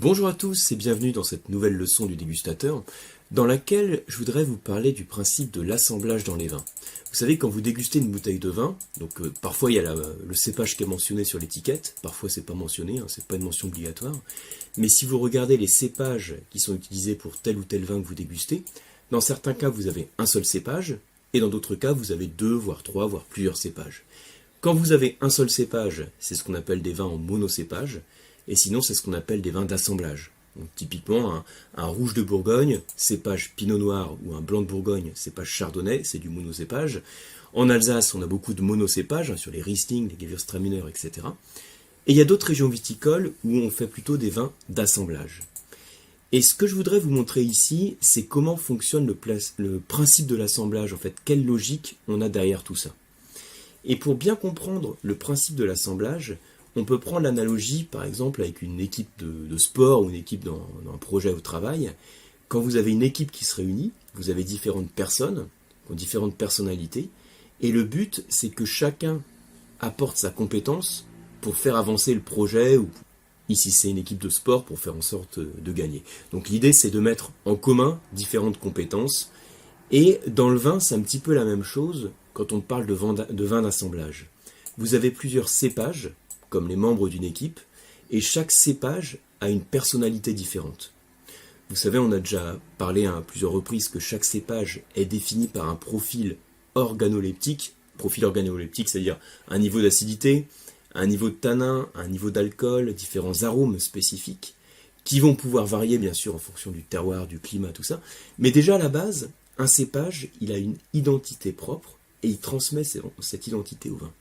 Bonjour à tous et bienvenue dans cette nouvelle leçon du dégustateur, dans laquelle je voudrais vous parler du principe de l'assemblage dans les vins. Vous savez, quand vous dégustez une bouteille de vin, donc parfois il y a le cépage qui est mentionné sur l'étiquette, parfois c'est pas mentionné, c'est pas une mention obligatoire, mais si vous regardez les cépages qui sont utilisés pour tel ou tel vin que vous dégustez, dans certains cas vous avez un seul cépage, et dans d'autres cas vous avez deux, voire trois, voire plusieurs cépages. Quand vous avez un seul cépage, c'est ce qu'on appelle des vins en monocépage, et sinon c'est ce qu'on appelle des vins d'assemblage. Donc, typiquement, un rouge de Bourgogne, cépage Pinot Noir, ou un blanc de Bourgogne, cépage Chardonnay, c'est du monocépage. En Alsace, on a beaucoup de monocépages, sur les Riesling, les Gewürztraminer, etc. Et il y a d'autres régions viticoles où on fait plutôt des vins d'assemblage. Et ce que je voudrais vous montrer ici, c'est comment fonctionne le principe de l'assemblage, en fait, quelle logique on a derrière tout ça. Et pour bien comprendre le principe de l'assemblage, on peut prendre l'analogie, par exemple, avec une équipe de sport ou une équipe dans un projet au travail. Quand vous avez une équipe qui se réunit, vous avez différentes personnes, qui ont différentes personnalités, et le but, c'est que chacun apporte sa compétence pour faire avancer le projet, ou ici c'est une équipe de sport, pour faire en sorte de gagner. Donc l'idée, c'est de mettre en commun différentes compétences, et dans le vin, c'est un petit peu la même chose quand on parle de vin d'assemblage. Vous avez plusieurs cépages, comme les membres d'une équipe, et chaque cépage a une personnalité différente. Vous savez, on a déjà parlé à plusieurs reprises que chaque cépage est défini par un profil organoleptique, c'est-à-dire un niveau d'acidité, un niveau de tanin, un niveau d'alcool, différents arômes spécifiques, qui vont pouvoir varier bien sûr en fonction du terroir, du climat, tout ça, mais déjà à la base, un cépage, il a une identité propre, et il transmet cette identité au vin.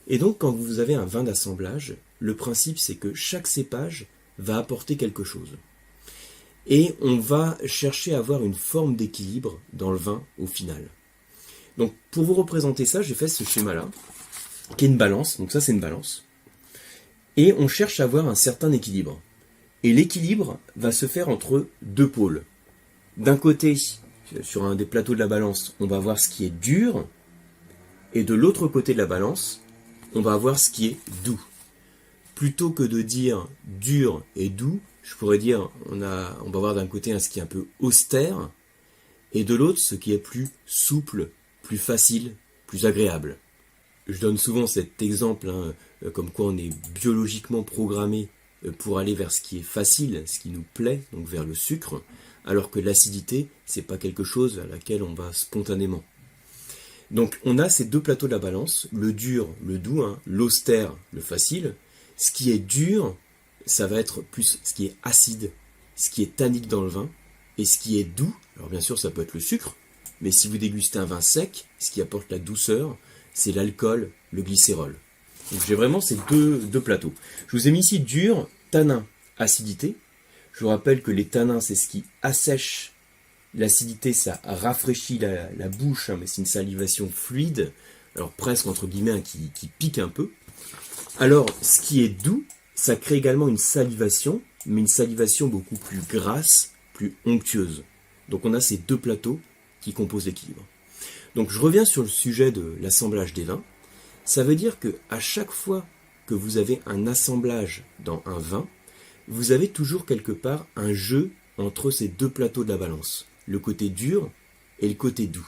Et donc, quand vous avez un vin d'assemblage, le principe, c'est que chaque cépage va apporter quelque chose. Et on va chercher à avoir une forme d'équilibre dans le vin au final. Donc, pour vous représenter ça, j'ai fait ce schéma-là, qui est une balance. Donc ça, c'est une balance. Et on cherche à avoir un certain équilibre. Et l'équilibre va se faire entre deux pôles. D'un côté, sur un des plateaux de la balance, on va voir ce qui est dur. Et de l'autre côté de la balance, on va avoir ce qui est doux. Plutôt que de dire dur et doux, je pourrais dire on va avoir d'un côté ce qui est un peu austère, et de l'autre ce qui est plus souple, plus facile, plus agréable. Je donne souvent cet exemple, comme quoi on est biologiquement programmé pour aller vers ce qui est facile, ce qui nous plaît, donc vers le sucre, alors que l'acidité, c'est pas quelque chose à laquelle on va spontanément. Donc on a ces deux plateaux de la balance, le dur, le doux, l'austère, le facile. Ce qui est dur, ça va être plus ce qui est acide, ce qui est tannique dans le vin, et ce qui est doux, alors bien sûr ça peut être le sucre, mais si vous dégustez un vin sec, ce qui apporte la douceur, c'est l'alcool, le glycérol. Donc j'ai vraiment ces deux plateaux. Je vous ai mis ici dur, tanin, acidité. Je vous rappelle que les tanins, c'est ce qui assèche. L'acidité, ça rafraîchit la bouche, mais c'est une salivation fluide, alors presque entre guillemets qui pique un peu. Alors, ce qui est doux, ça crée également une salivation, mais une salivation beaucoup plus grasse, plus onctueuse. Donc on a ces deux plateaux qui composent l'équilibre. Donc je reviens sur le sujet de l'assemblage des vins. Ça veut dire que à chaque fois que vous avez un assemblage dans un vin, vous avez toujours quelque part un jeu entre ces deux plateaux de la balance. Le côté dur et le côté doux.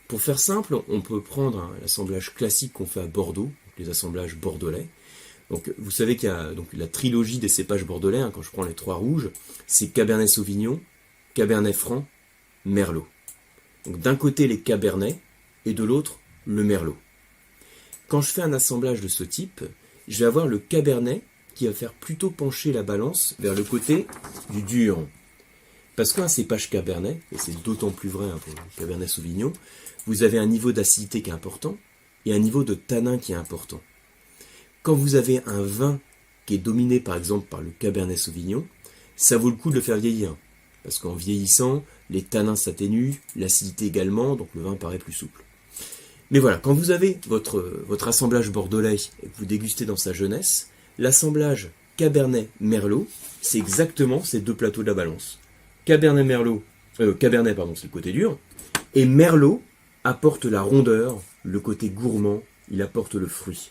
Pour faire simple, on peut prendre l'assemblage classique qu'on fait à Bordeaux, les assemblages bordelais. Donc, vous savez qu'il y a donc, la trilogie des cépages bordelais, quand je prends les trois rouges, c'est Cabernet Sauvignon, Cabernet Franc, Merlot. Donc d'un côté les Cabernets et de l'autre le Merlot. Quand je fais un assemblage de ce type, je vais avoir le Cabernet qui va faire plutôt pencher la balance vers le côté du dur. Parce qu'un cépage Cabernet, et c'est d'autant plus vrai pour le Cabernet Sauvignon, vous avez un niveau d'acidité qui est important et un niveau de tanin qui est important. Quand vous avez un vin qui est dominé par exemple par le Cabernet Sauvignon, ça vaut le coup de le faire vieillir. Parce qu'en vieillissant, les tanins s'atténuent, l'acidité également, donc le vin paraît plus souple. Mais voilà, quand vous avez votre assemblage bordelais et que vous dégustez dans sa jeunesse, l'assemblage Cabernet-Merlot, c'est exactement ces deux plateaux de la balance. Cabernet, c'est le côté dur, et Merlot apporte la rondeur, le côté gourmand, il apporte le fruit.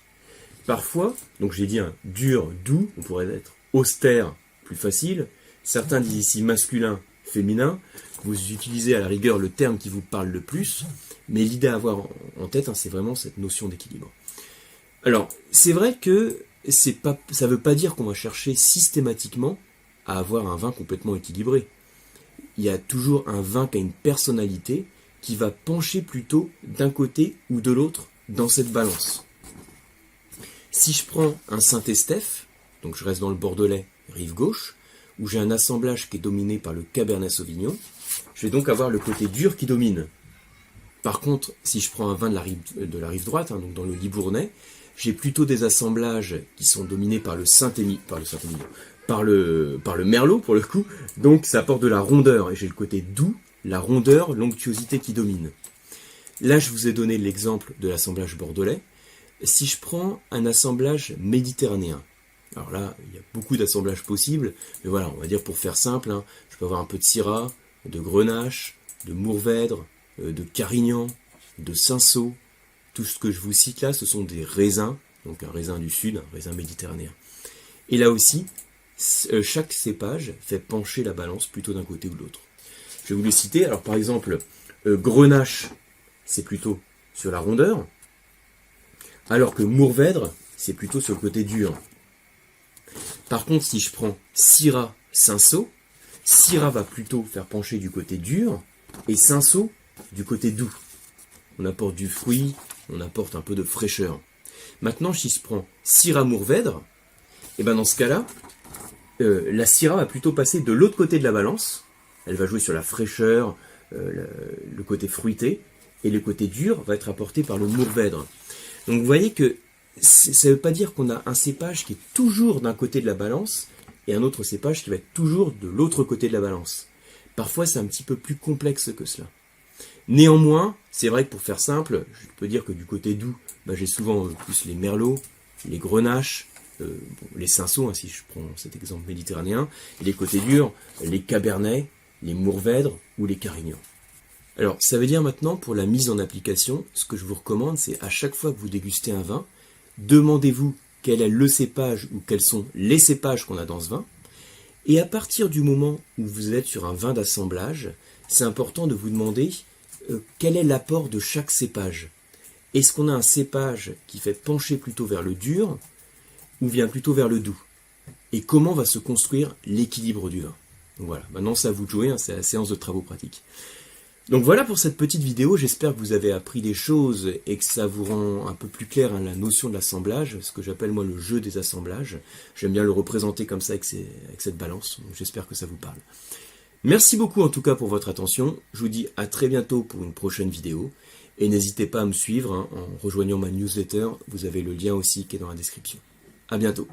Parfois, donc j'ai dit dur, doux, on pourrait être austère, plus facile. Certains disent ici masculin, féminin. Vous utilisez à la rigueur le terme qui vous parle le plus, mais l'idée à avoir en tête, c'est vraiment cette notion d'équilibre. Alors, c'est vrai que ça ne veut pas dire qu'on va chercher systématiquement à avoir un vin complètement équilibré. Il y a toujours un vin qui a une personnalité qui va pencher plutôt d'un côté ou de l'autre dans cette balance. Si je prends un Saint-Estèphe, donc je reste dans le Bordelais, rive gauche, où j'ai un assemblage qui est dominé par le Cabernet Sauvignon, je vais donc avoir le côté dur qui domine. Par contre, si je prends un vin de la rive droite, donc dans le Libournais, j'ai plutôt des assemblages qui sont dominés par le par le Merlot pour le coup, donc ça apporte de la rondeur, et j'ai le côté doux, la rondeur, l'onctuosité qui domine. Là, je vous ai donné l'exemple de l'assemblage bordelais. Si je prends un assemblage méditerranéen, alors là, il y a beaucoup d'assemblages possibles, mais voilà, on va dire pour faire simple, je peux avoir un peu de Syrah, de Grenache, de Mourvèdre, de Carignan, de Cinsault. Tout ce que je vous cite là, ce sont des raisins, donc un raisin du sud, un raisin méditerranéen. Et là aussi, chaque cépage fait pencher la balance plutôt d'un côté ou de l'autre. Je vais vous les citer. Alors par exemple, Grenache, c'est plutôt sur la rondeur, alors que Mourvèdre, c'est plutôt sur le côté dur. Par contre, si je prends Syrah, Cinsault, Syrah va plutôt faire pencher du côté dur, et Cinsault du côté doux. On apporte du fruit, on apporte un peu de fraîcheur. Maintenant, si je prends Syrah Mourvèdre, et ben dans ce cas-là, la Syrah va plutôt passer de l'autre côté de la balance. Elle va jouer sur la fraîcheur, le côté fruité, et le côté dur va être apporté par le Mourvèdre. Donc vous voyez que ça ne veut pas dire qu'on a un cépage qui est toujours d'un côté de la balance, et un autre cépage qui va être toujours de l'autre côté de la balance. Parfois, c'est un petit peu plus complexe que cela. Néanmoins, c'est vrai que pour faire simple, je peux dire que du côté doux, j'ai souvent plus les merlots, les grenaches, les cinsaults, si je prends cet exemple méditerranéen, et les côtés durs, les cabernets, les mourvèdres ou les carignans. Alors, ça veut dire maintenant, pour la mise en application, ce que je vous recommande, c'est à chaque fois que vous dégustez un vin, demandez-vous quel est le cépage ou quels sont les cépages qu'on a dans ce vin, et à partir du moment où vous êtes sur un vin d'assemblage, c'est important de vous demander quel est l'apport de chaque cépage. Est-ce qu'on a un cépage qui fait pencher plutôt vers le dur ou vient plutôt vers le doux? Et comment va se construire l'équilibre du vin? Donc voilà, maintenant c'est à vous de jouer, c'est la séance de travaux pratiques. Donc voilà pour cette petite vidéo, j'espère que vous avez appris des choses et que ça vous rend un peu plus clair la notion de l'assemblage, ce que j'appelle moi le jeu des assemblages. J'aime bien le représenter comme ça avec cette balance, donc j'espère que ça vous parle. Merci beaucoup en tout cas pour votre attention, je vous dis à très bientôt pour une prochaine vidéo, et n'hésitez pas à me suivre en rejoignant ma newsletter, vous avez le lien aussi qui est dans la description. À bientôt.